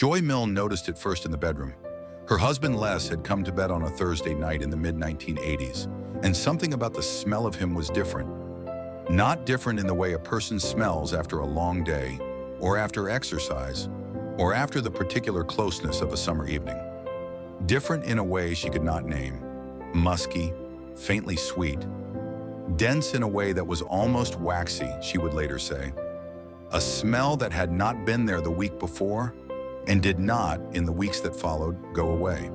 Joy Milne noticed it first in the bedroom. Her husband Les had come to bed on a Thursday night in the mid-1980s, and something about the smell of him was different. Not different in the way a person smells after a long day, or after exercise, or after the particular closeness of a summer evening. Different in a way she could not name. Musky, faintly sweet. Dense in a way that was almost waxy, she would later say. A smell that had not been there the week before, and did not, in the weeks that followed, go away.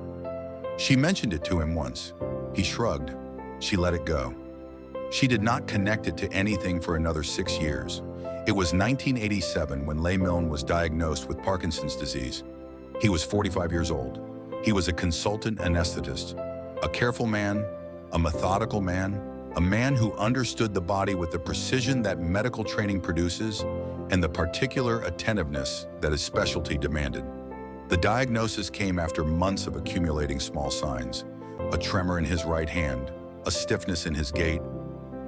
She mentioned it to him once. He shrugged. She let it go. She did not connect it to anything for another 6 years. It was 1987 when Joy Milne was diagnosed with Parkinson's disease. He was 45 years old. He was a consultant anaesthetist, a careful man, a methodical man, a man who understood the body with the precision that medical training produces and the particular attentiveness that his specialty demanded. The diagnosis came after months of accumulating small signs: a tremor in his right hand, a stiffness in his gait,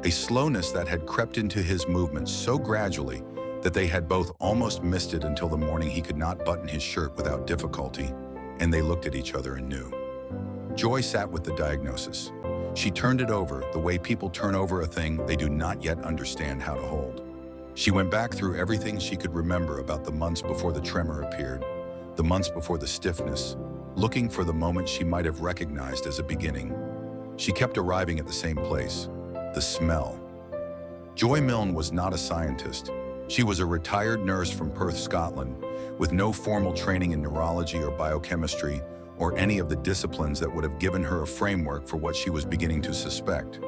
a slowness that had crept into his movements so gradually that they had both almost missed it until the morning he could not button his shirt without difficulty, and they looked at each other and knew. Joy sat with the diagnosis. She turned it over the way people turn over a thing they do not yet understand how to hold. She went back through everything she could remember about the months before the tremor appeared, the months before the stiffness, looking for the moment she might have recognized as a beginning. She kept arriving at the same place: the smell. Joy Milne was not a scientist. She was a retired nurse from Perth, Scotland, with no formal training in neurology or biochemistry or any of the disciplines that would have given her a framework for what she was beginning to suspect.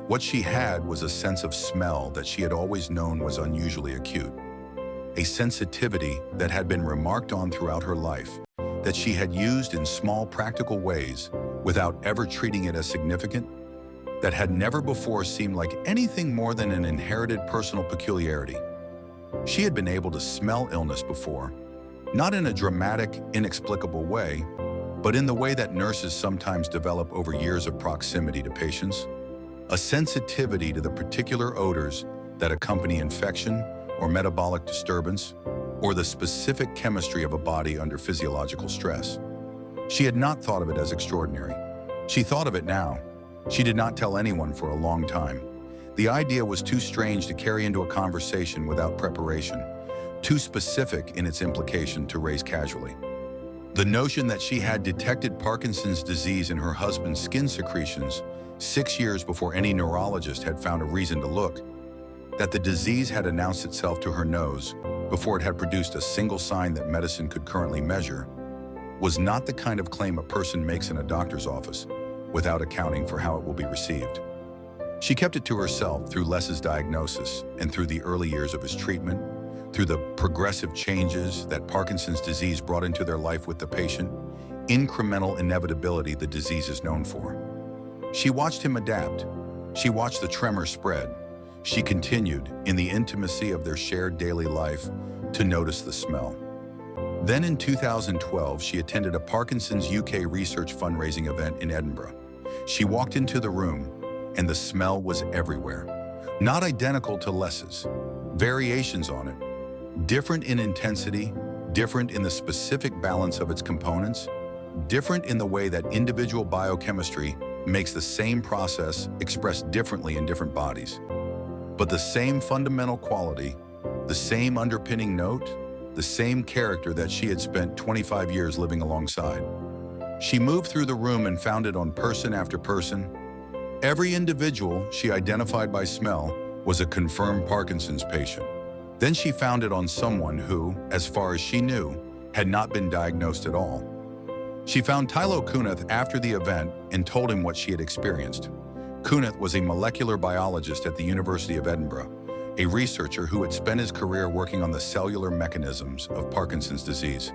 What she had was a sense of smell that she had always known was unusually acute, a sensitivity that had been remarked on throughout her life, that she had used in small practical ways without ever treating it as significant, that had never before seemed like anything more than an inherited personal peculiarity. She had been able to smell illness before, not in a dramatic, inexplicable way, but in the way that nurses sometimes develop over years of proximity to patients, a sensitivity to the particular odors that accompany infection or metabolic disturbance, or the specific chemistry of a body under physiological stress. She had not thought of it as extraordinary. She thought of it now. She did not tell anyone for a long time. The idea was too strange to carry into a conversation without preparation, too specific in its implication to raise casually. The notion that she had detected Parkinson's disease in her husband's skin secretions 6 years before any neurologist had found a reason to look, that the disease had announced itself to her nose before it had produced a single sign that medicine could currently measure, was not the kind of claim a person makes in a doctor's office without accounting for how it will be received. She kept it to herself through Les's diagnosis and through the early years of his treatment, through the progressive changes that Parkinson's disease brought into their life with the patient, incremental inevitability the disease is known for. She watched him adapt. She watched the tremor spread. She continued, in the intimacy of their shared daily life, to notice the smell. Then in 2012, she attended a Parkinson's UK research fundraising event in Edinburgh. She walked into the room, and the smell was everywhere. Not identical to Les's. Variations on it. Different in intensity, different in the specific balance of its components, different in the way that individual biochemistry makes the same process expressed differently in different bodies. But the same fundamental quality, the same underpinning note, the same character that she had spent 25 years living alongside. She moved through the room and found it on person after person. Every individual she identified by smell was a confirmed Parkinson's patient. Then she found it on someone who, as far as she knew, had not been diagnosed at all. She found Tylo Kunath after the event and told him what she had experienced. Kunath was a molecular biologist at the University of Edinburgh, a researcher who had spent his career working on the cellular mechanisms of Parkinson's disease.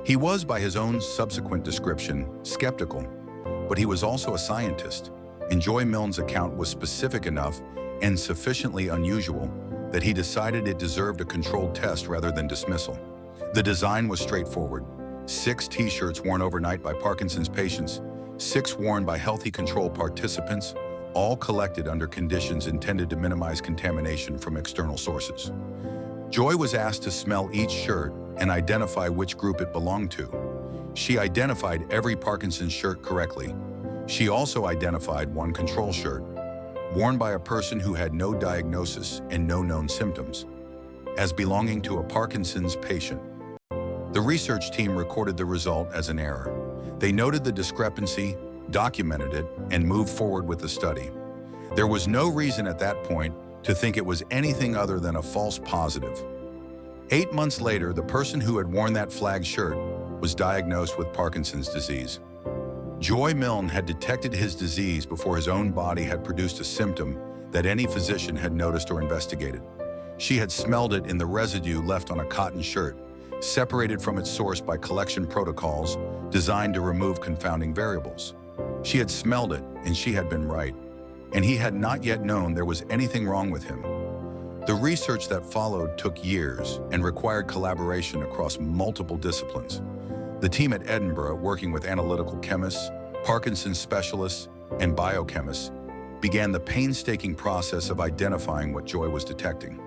He was, by his own subsequent description, skeptical, but he was also a scientist, and Joy Milne's account was specific enough and sufficiently unusual that he decided it deserved a controlled test rather than dismissal. The design was straightforward: 6 t-shirts worn overnight by Parkinson's patients, 6 worn by healthy control participants, all collected under conditions intended to minimize contamination from external sources. Joy was asked to smell each shirt and identify which group it belonged to. She identified every Parkinson's shirt correctly. She also identified one control shirt, worn by a person who had no diagnosis and no known symptoms, as belonging to a Parkinson's patient. The research team recorded the result as an error. They noted the discrepancy, documented it, and moved forward with the study. There was no reason at that point to think it was anything other than a false positive. 8 months later, the person who had worn that flagged shirt was diagnosed with Parkinson's disease. Joy Milne had detected his disease before his own body had produced a symptom that any physician had noticed or investigated. She had smelled it in the residue left on a cotton shirt, separated from its source by collection protocols designed to remove confounding variables. She had smelled it, and she had been right, and he had not yet known there was anything wrong with him. The research that followed took years and required collaboration across multiple disciplines. The team at Edinburgh, working with analytical chemists, Parkinson's specialists, and biochemists, began the painstaking process of identifying what Joy was detecting.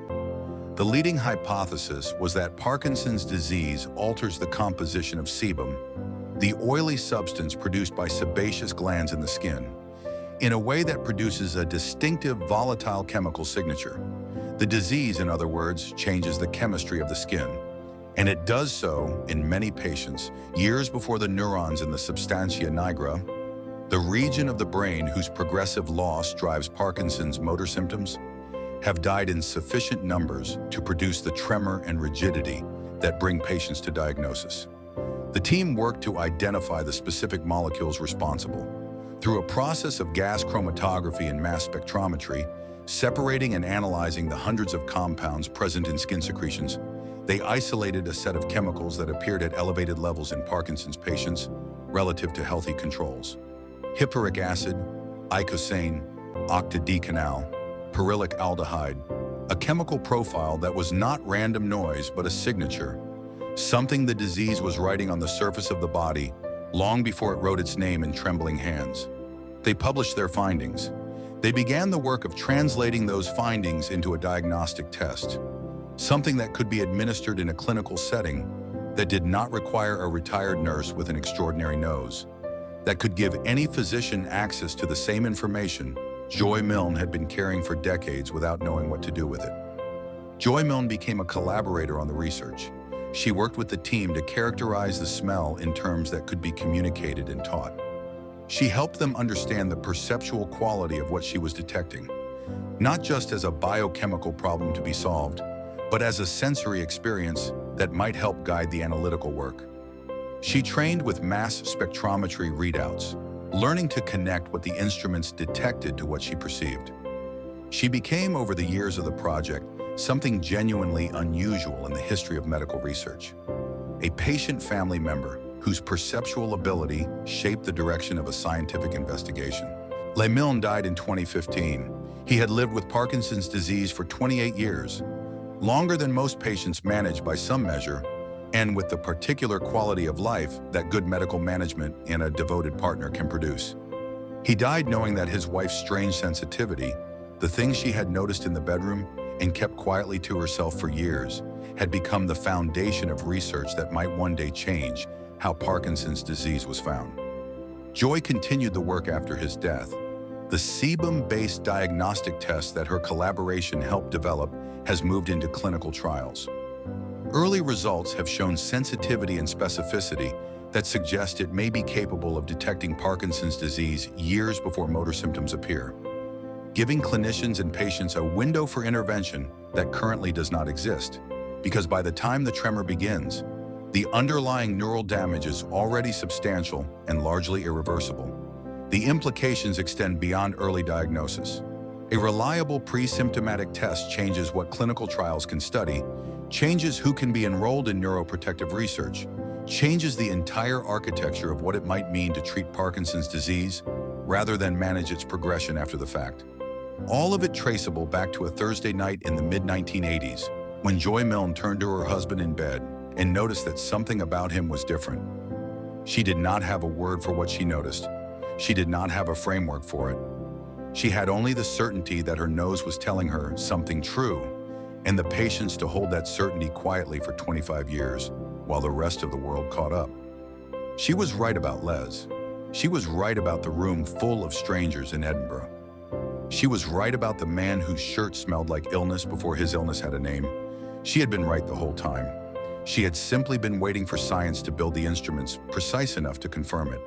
The leading hypothesis was that Parkinson's disease alters the composition of sebum, the oily substance produced by sebaceous glands in the skin, in a way that produces a distinctive volatile chemical signature. The disease, in other words, changes the chemistry of the skin, and it does so in many patients years before the neurons in the substantia nigra, the region of the brain whose progressive loss drives Parkinson's motor symptoms, have died in sufficient numbers to produce the tremor and rigidity that bring patients to diagnosis. The team worked to identify the specific molecules responsible. Through a process of gas chromatography and mass spectrometry, separating and analyzing the hundreds of compounds present in skin secretions, they isolated a set of chemicals that appeared at elevated levels in Parkinson's patients relative to healthy controls. Hippuric acid, icosane, octadecanal, perylic aldehyde, a chemical profile that was not random noise but a signature, something the disease was writing on the surface of the body long before it wrote its name in trembling hands. They published their findings. They began the work of translating those findings into a diagnostic test, something that could be administered in a clinical setting that did not require a retired nurse with an extraordinary nose, that could give any physician access to the same information Joy Milne had been carrying for decades without knowing what to do with it. Joy Milne became a collaborator on the research. She worked with the team to characterize the smell in terms that could be communicated and taught. She helped them understand the perceptual quality of what she was detecting, not just as a biochemical problem to be solved, but as a sensory experience that might help guide the analytical work. She trained with mass spectrometry readouts, learning to connect what the instruments detected to what she perceived. She became, over the years of the project, something genuinely unusual in the history of medical research. A patient family member whose perceptual ability shaped the direction of a scientific investigation. Le Milne died in 2015. He had lived with Parkinson's disease for 28 years, longer than most patients manage by some measure, and with the particular quality of life that good medical management and a devoted partner can produce. He died knowing that his wife's strange sensitivity, the things she had noticed in the bedroom and kept quietly to herself for years, had become the foundation of research that might one day change how Parkinson's disease was found. Joy continued the work after his death. The sebum-based diagnostic test that her collaboration helped develop has moved into clinical trials. Early results have shown sensitivity and specificity that suggest it may be capable of detecting Parkinson's disease years before motor symptoms appear, giving clinicians and patients a window for intervention that currently does not exist, because by the time the tremor begins, the underlying neural damage is already substantial and largely irreversible. The implications extend beyond early diagnosis. A reliable pre-symptomatic test changes what clinical trials can study, changes who can be enrolled in neuroprotective research, changes the entire architecture of what it might mean to treat Parkinson's disease rather than manage its progression after the fact. All of it traceable back to a Thursday night in the mid-1980s when Joy Milne turned to her husband in bed and noticed that something about him was different. She did not have a word for what she noticed. She did not have a framework for it. She had only the certainty that her nose was telling her something true, and the patience to hold that certainty quietly for 25 years. while the rest of the world caught up. She was right about Les. She was right about the room full of strangers in Edinburgh. She was right about the man whose shirt smelled like illness before his illness had a name. She had been right the whole time. She had simply been waiting for science to build the instruments precise enough to confirm it.